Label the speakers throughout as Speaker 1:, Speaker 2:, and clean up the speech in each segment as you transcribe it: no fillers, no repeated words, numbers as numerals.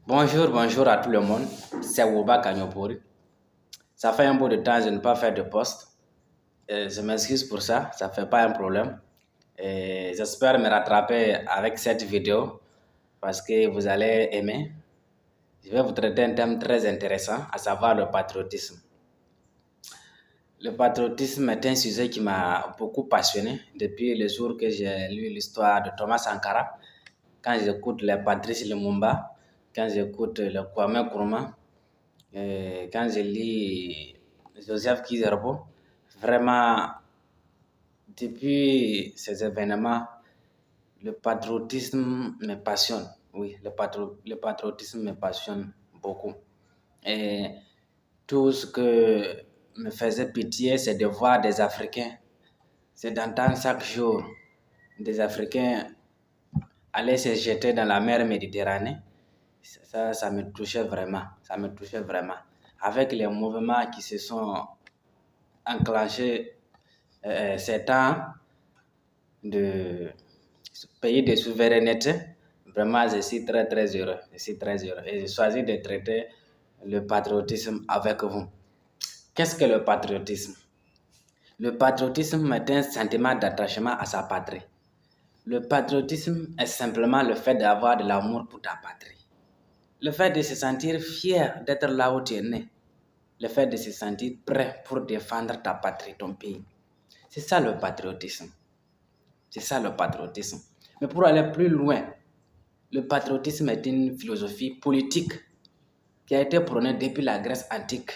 Speaker 1: Bonjour, bonjour à tout le monde. C'est Woba Kanyopori. Ça fait un bout de temps que je n'ai pas fait de post. Je m'excuse pour ça, ça ne fait pas un problème. Et j'espère me rattraper avec cette vidéo parce que vous allez aimer. Je vais vous traiter un thème très intéressant, à savoir le patriotisme. Le patriotisme est un sujet qui m'a beaucoup passionné depuis le jour que j'ai lu l'histoire de Thomas Sankara. Quand j'écoute les Patrice Lumumba, quand j'écoute le Kwame Nkrumah, quand je lis Joseph Kizerbo, vraiment, depuis ces événements, le patriotisme me passionne. Oui, le patriotisme me passionne beaucoup. Et tout ce que me faisait pitié, c'est de voir des Africains, c'est d'entendre chaque jour des Africains aller se jeter dans la mer Méditerranée. Ça me touchait vraiment. Ça me touchait vraiment. Avec les mouvements qui se sont enclenchés ces temps de pays de souveraineté, vraiment, je suis très, très heureux. Je suis très heureux. Et j'ai choisi de traiter le patriotisme avec vous. Qu'est-ce que le patriotisme? Le patriotisme est un sentiment d'attachement à sa patrie. Le patriotisme est simplement le fait d'avoir de l'amour pour ta patrie. Le fait de se sentir fier d'être là où tu es né. Le fait de se sentir prêt pour défendre ta patrie, ton pays. C'est ça le patriotisme. C'est ça le patriotisme. Mais pour aller plus loin, le patriotisme est une philosophie politique qui a été prônée depuis la Grèce antique.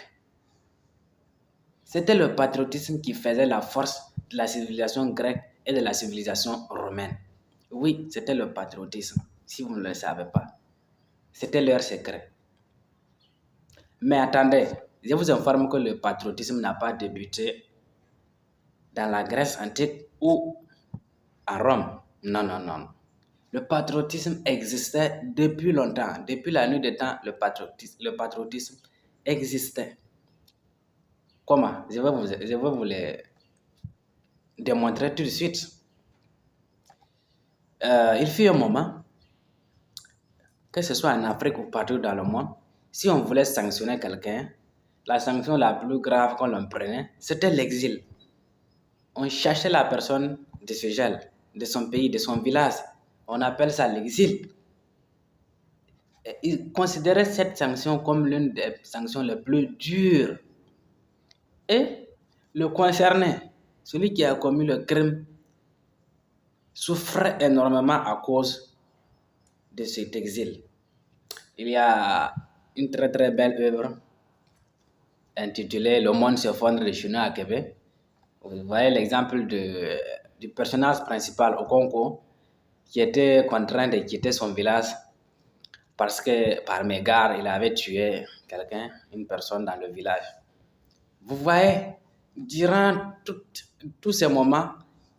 Speaker 1: C'était le patriotisme qui faisait la force de la civilisation grecque et de la civilisation romaine. Oui, c'était le patriotisme, si vous ne le savez pas. C'était leur secret. Mais attendez, je vous informe que le patriotisme n'a pas débuté dans la Grèce antique ou à Rome. Non, non, non. Le patriotisme existait depuis longtemps. Depuis la nuit des temps, le patriotisme existait. Comment? Je vais vous le démontrer tout de suite. Il fut un moment, que ce soit en Afrique ou partout dans le monde, si on voulait sanctionner quelqu'un, la sanction la plus grave qu'on l'on prenait, c'était l'exil. On cherchait la personne de ce gel, de son pays, de son village. On appelle ça l'exil. Ils considéraient cette sanction comme l'une des sanctions les plus dures. Et le concerné, celui qui a commis le crime, souffrait énormément à cause de cet exil. Il y a une très très belle œuvre intitulée Le monde s'effondre de Chinois à Québec. Vous voyez l'exemple du personnage principal au Congo qui était contraint de quitter son village parce que par mégarde, il avait tué quelqu'un, une personne dans le village. Vous voyez, durant tous ces moments,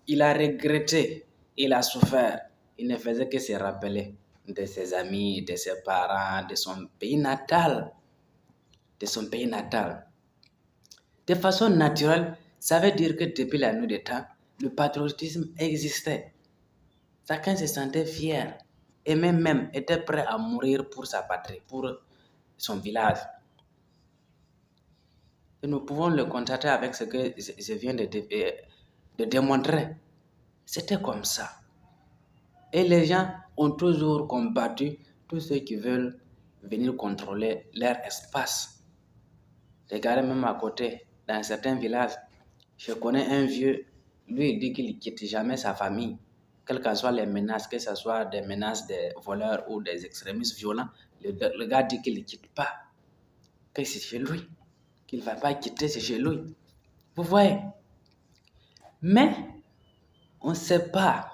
Speaker 1: il a regretté, il a souffert. Il ne faisait que se rappeler de ses amis, de ses parents, de son pays natal. De son pays natal. De façon naturelle, ça veut dire que depuis la nuit des temps, le patriotisme existait. Chacun se sentait fier et même était prêt à mourir pour sa patrie, pour son village. Et nous pouvons le constater avec ce que je viens de démontrer. C'était comme ça. Et les gens ont toujours combattu tous ceux qui veulent venir contrôler leur espace. Regardez même à côté, dans certains villages, je connais un vieux, lui il dit qu'il ne quitte jamais sa famille, quelles que soient les menaces, que ce soit des menaces des voleurs ou des extrémistes violents, le gars dit qu'il ne quitte pas, que c'est chez lui, qu'il ne va pas quitter, c'est chez lui. Vous voyez? Mais on ne sait pas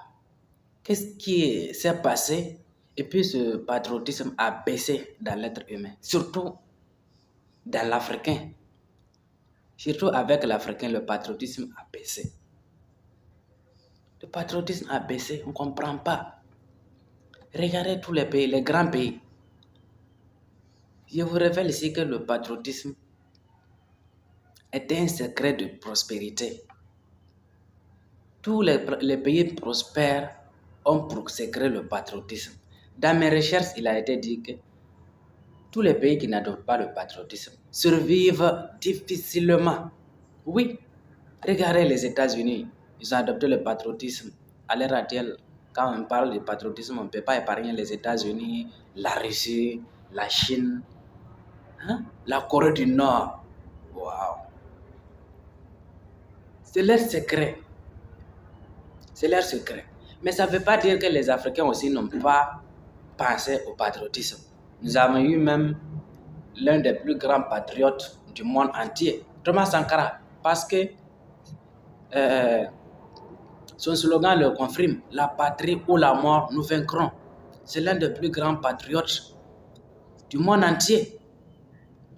Speaker 1: qu'est-ce qui s'est passé et puis ce patriotisme a baissé dans l'être humain, surtout dans l'Africain. Surtout avec l'Africain, le patriotisme a baissé. Le patriotisme a baissé, on ne comprend pas. Regardez tous les pays, les grands pays. Je vous révèle ici que le patriotisme est un secret de prospérité. Tous les pays prospères ont pour secret le patriotisme. Dans mes recherches, il a été dit que tous les pays qui n'adoptent pas le patriotisme survivent difficilement. Oui, regardez les États-Unis, ils ont adopté le patriotisme. À l'heure actuelle, quand on parle de patriotisme, on ne peut pas épargner les États-Unis, la Russie, la Chine, la Corée du Nord. Waouh! C'est leur secret. C'est leur secret. Mais ça ne veut pas dire que les Africains aussi n'ont pas pensé au patriotisme. Nous avons eu même l'un des plus grands patriotes du monde entier, Thomas Sankara, parce que son slogan le confirme, la patrie ou la mort, nous vaincrons. C'est l'un des plus grands patriotes du monde entier.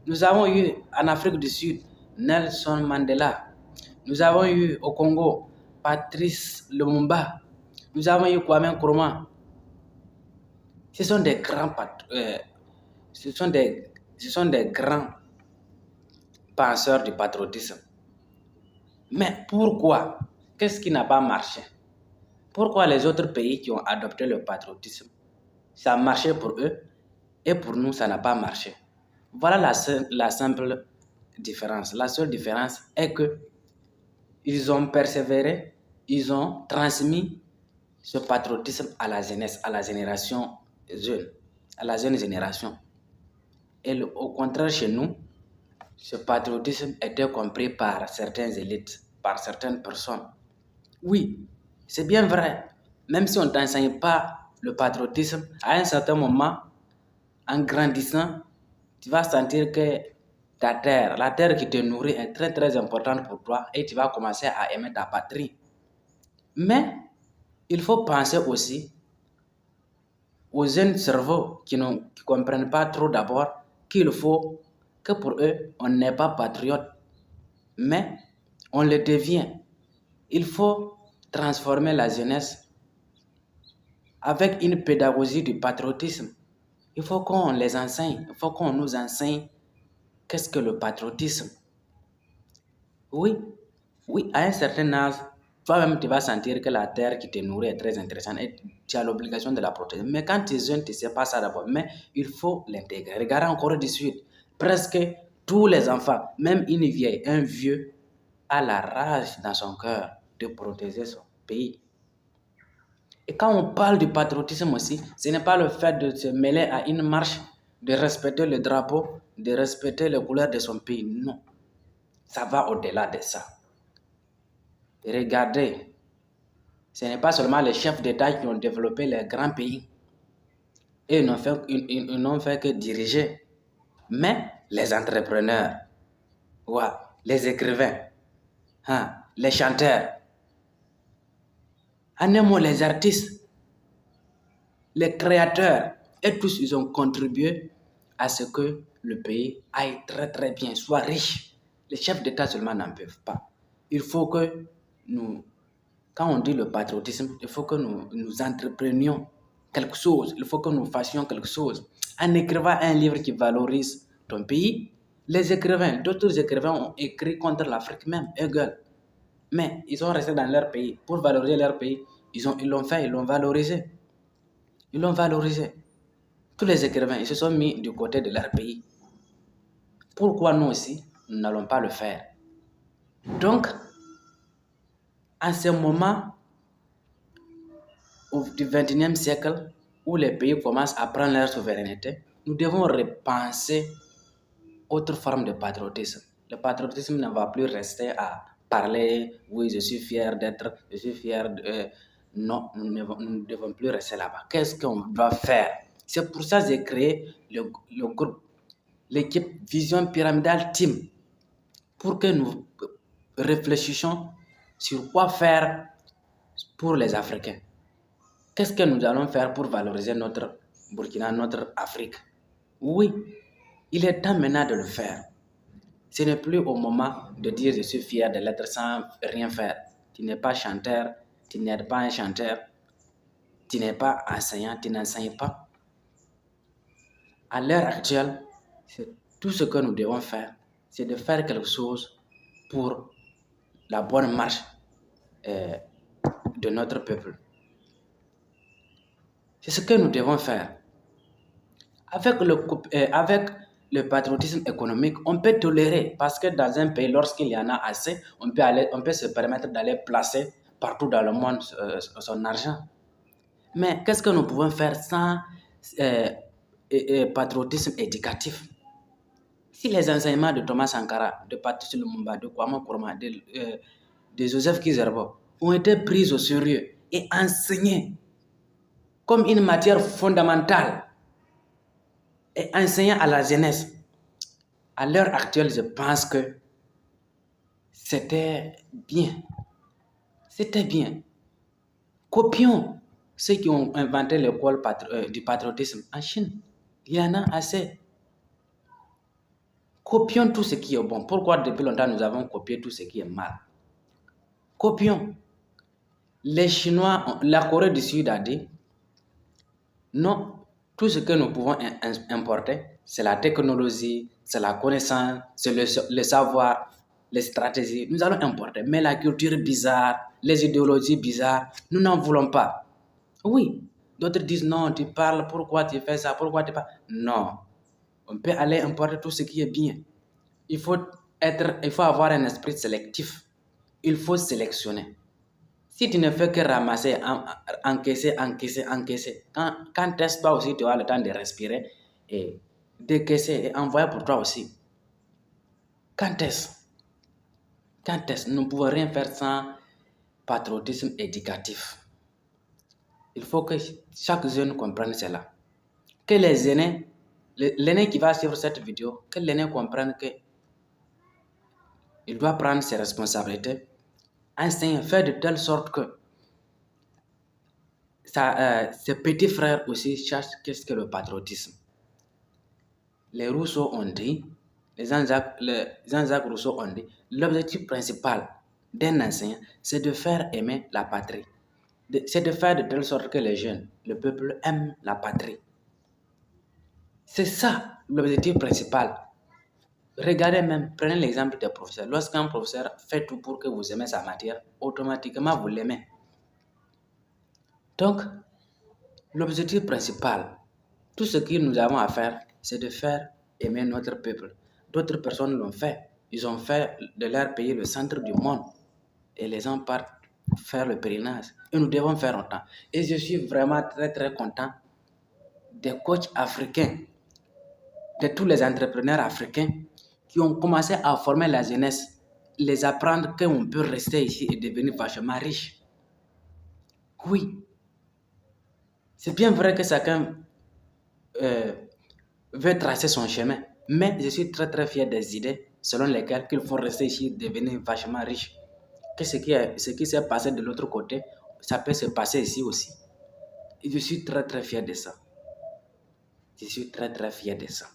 Speaker 1: Nous avons eu en Afrique du Sud Nelson Mandela. Nous avons eu au Congo Patrice Lumumba. Nous avons eu Kwame Nkrumah. Ce sont des grands ce sont des grands penseurs du patriotisme. Mais pourquoi? Qu'est-ce qui n'a pas marché? Pourquoi les autres pays qui ont adopté le patriotisme, ça a marché pour eux et pour nous, ça n'a pas marché? Voilà la simple différence. La seule différence est que ils ont persévéré, ils ont transmis ce patriotisme à la jeunesse, à la génération jeune, à la jeune génération. Et au contraire, chez nous, ce patriotisme était compris par certaines élites, par certaines personnes. Oui, c'est bien vrai. Même si on ne t'enseigne pas le patriotisme, à un certain moment, en grandissant, tu vas sentir que ta terre, la terre qui te nourrit est très très importante pour toi et tu vas commencer à aimer ta patrie. Mais il faut penser aussi aux jeunes cerveaux qui ne comprennent pas trop d'abord qu'il faut que pour eux, on n'est pas patriote, mais on le devient. Il faut transformer la jeunesse avec une pédagogie du patriotisme. Il faut qu'on les enseigne, il faut qu'on nous enseigne qu'est-ce que le patriotisme. Oui, à un certain âge, toi-même tu vas sentir que la terre qui te nourrit est très intéressante et tu as l'obligation de la protéger. Mais quand tu es jeune, tu ne sais pas ça d'abord, mais il faut l'intégrer. Regardez en Corée du Sud, presque tous les enfants, même une vieille, un vieux, a la rage dans son cœur de protéger son pays. Et quand on parle du patriotisme aussi, ce n'est pas le fait de se mêler à une marche, de respecter le drapeau, de respecter les couleurs de son pays. Non, ça va au-delà de ça. Et regardez, ce n'est pas seulement les chefs d'État qui ont développé les grands pays. Et ils n'ont fait que diriger. Mais les entrepreneurs, les écrivains, les chanteurs, en un mot, les artistes, les créateurs, et tous, ils ont contribué à ce que le pays aille très très bien, soit riche. Les chefs d'État seulement n'en peuvent pas. Il faut que nous, quand on dit le patriotisme, il faut que nous entreprenions quelque chose. Il faut que nous fassions quelque chose. En écrivant un livre qui valorise ton pays, d'autres écrivains ont écrit contre l'Afrique même, Hegel. Mais ils sont restés dans leur pays. Pour valoriser leur pays, ils l'ont valorisé. Ils l'ont valorisé. Tous les écrivains, ils se sont mis du côté de leur pays. Pourquoi nous aussi, nous n'allons pas le faire? Donc, en ce moment du XXIe siècle, où les pays commencent à prendre leur souveraineté, nous devons repenser autre forme de patriotisme. Le patriotisme ne va plus rester à parler, oui, je suis fier d'être, je suis fier de... non, nous ne devons plus rester là-bas. Qu'est-ce qu'on doit faire? C'est pour ça que j'ai créé le groupe, l'équipe Vision Pyramidal Team, pour que nous réfléchissions sur quoi faire pour les Africains. Qu'est-ce que nous allons faire pour valoriser notre Burkina, notre Afrique? Oui, il est temps maintenant de le faire. Ce n'est plus au moment de dire je suis fier de l'être sans rien faire. Tu n'es pas chanteur, tu n'es pas un chanteur, tu n'es pas enseignant, tu n'enseignes pas. À l'heure actuelle, tout ce que nous devons faire, c'est de faire quelque chose pour la bonne marche de notre peuple. C'est ce que nous devons faire. Avec le patriotisme économique, on peut tolérer parce que dans un pays, lorsqu'il y en a assez, on peut se permettre d'aller placer partout dans le monde son argent. Mais qu'est-ce que nous pouvons faire sans patriotisme éducatif? Si les enseignements de Thomas Sankara, de Patrice Lumumba, de Kwame Nkrumah, de Joseph Kizerbo ont été pris au sérieux et enseignés comme une matière fondamentale et enseignés à la jeunesse, à l'heure actuelle, je pense que c'était bien. C'était bien. Copions ceux qui ont inventé l'école du patriotisme en Chine. Il y en a assez. Copions tout ce qui est bon. Pourquoi depuis longtemps nous avons copié tout ce qui est mal? Copions. Les Chinois, la Corée du Sud a dit, non, tout ce que nous pouvons importer, c'est la technologie, c'est la connaissance, c'est le savoir, les stratégies. Nous allons importer. Mais la culture bizarre, les idéologies bizarres, nous n'en voulons pas. Oui, d'autres disent non, tu parles, pourquoi tu fais ça, pourquoi tu parles. Non, on peut aller importer tout ce qui est bien. Il faut avoir un esprit sélectif. Il faut sélectionner. Si tu ne fais que ramasser, encaisser, quand est-ce toi aussi tu as le temps de respirer et décaisser et envoyer pour toi aussi? Quand est-ce? Nous ne pouvons rien faire sans patriotisme éducatif. Il faut que chaque jeune comprenne cela. Que les aînés, l'aîné qui va suivre cette vidéo, que l'aîné comprenne que il doit prendre ses responsabilités, enseigner, faire de telle sorte que ses petits frères aussi sachent qu'est-ce que le patriotisme. Les Rousseau ont dit, les Jean-Jacques Rousseau ont dit, l'objectif principal d'un enseignant, c'est de faire aimer la patrie. C'est de faire de telle sorte que les jeunes, le peuple aime la patrie. C'est ça l'objectif principal. Regardez même, prenez l'exemple des professeurs. Lorsqu'un professeur fait tout pour que vous aimez sa matière, automatiquement vous l'aimez. Donc, l'objectif principal, tout ce que nous avons à faire, c'est de faire aimer notre peuple. D'autres personnes l'ont fait. Ils ont fait de leur pays le centre du monde. Et les gens partent faire le pèlerinage. Et nous devons faire autant. Et je suis vraiment très très content des coachs africains, de tous les entrepreneurs africains qui ont commencé à former la jeunesse, les apprendre qu'on peut rester ici et devenir vachement riche. Oui, c'est bien vrai que chacun veut tracer son chemin, mais je suis très très fier des idées selon lesquelles il faut rester ici et devenir vachement riche. Que ce qui s'est passé de l'autre côté, ça peut se passer ici aussi. Et je suis très très fier de ça. Je suis très très fier de ça.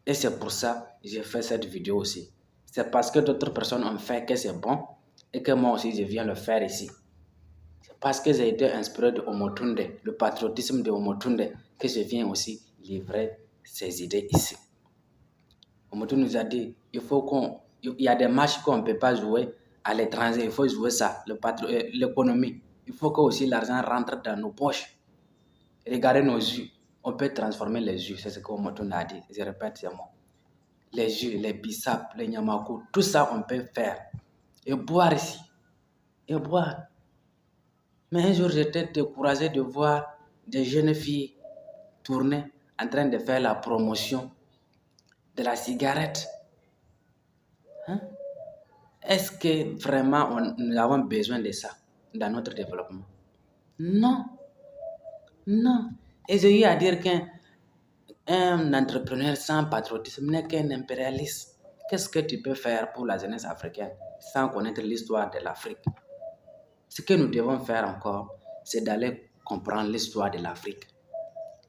Speaker 1: Et c'est pour ça que j'ai fait cette vidéo aussi. C'est parce que d'autres personnes ont fait que c'est bon et que moi aussi je viens le faire ici. C'est parce que j'ai été inspiré de Omotunde, le patriotisme de Omotunde, que je viens aussi livrer ces idées ici. Omotunde nous a dit, il y a des matchs qu'on ne peut pas jouer à l'étranger, il faut jouer ça, l'économie. Il faut que aussi l'argent rentre dans nos poches. Regardez nos yeux. On peut transformer les yeux, c'est ce qu'Omotunde a dit. Je répète ces mots. Les jus, les bissap, les nyamakou, tout ça on peut faire. Et boire ici. Et boire. Mais un jour j'étais découragé de voir des jeunes filles tourner en train de faire la promotion de la cigarette. Hein? Est-ce que vraiment nous avons besoin de ça dans notre développement? Non. Non. Et j'ai eu à dire qu'un entrepreneur sans patriotisme n'est qu'un impérialiste. Qu'est-ce que tu peux faire pour la jeunesse africaine sans connaître l'histoire de l'Afrique? Ce que nous devons faire encore, c'est d'aller comprendre l'histoire de l'Afrique.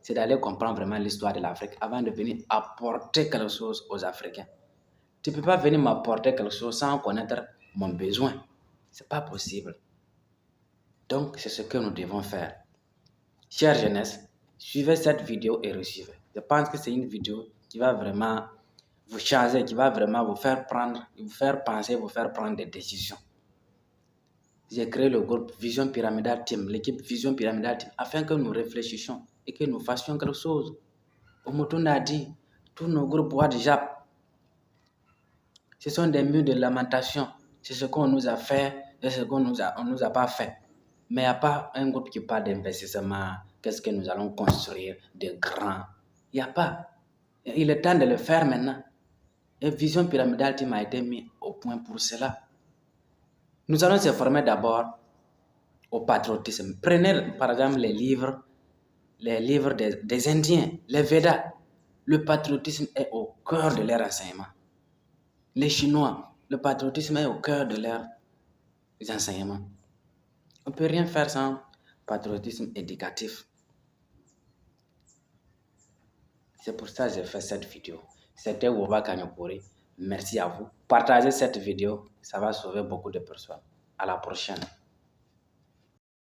Speaker 1: C'est d'aller comprendre vraiment l'histoire de l'Afrique avant de venir apporter quelque chose aux Africains. Tu ne peux pas venir m'apporter quelque chose sans connaître mon besoin. Ce n'est pas possible. Donc, c'est ce que nous devons faire. Chère jeunesse, suivez cette vidéo et recevez. Je pense que c'est une vidéo qui va vraiment vous changer, qui va vraiment vous faire penser, vous faire prendre des décisions. J'ai créé le groupe Vision Pyramidal Team, l'équipe Vision Pyramidal Team, afin que nous réfléchissions et que nous fassions quelque chose. Omoton a dit, tous nos groupes WhatsApp, ce sont des murs de lamentation. C'est ce qu'on nous a fait et ce qu'on nous a pas fait. Mais il n'y a pas un groupe qui parle d'investissement. Qu'est-ce que nous allons construire de grand? Il n'y a pas. Il est temps de le faire maintenant. Et Vision Pyramidal Team a été mis au point pour cela. Nous allons se former d'abord au patriotisme. Prenez par exemple les livres des Indiens, les Védas. Le patriotisme est au cœur de leur enseignement. Les Chinois, le patriotisme est au cœur de leurs enseignements. On ne peut rien faire sans patriotisme éducatif. C'est pour ça que j'ai fait cette vidéo. C'était Woba Kanyopori. Merci à vous. Partagez cette vidéo, ça va sauver beaucoup de personnes. À la prochaine.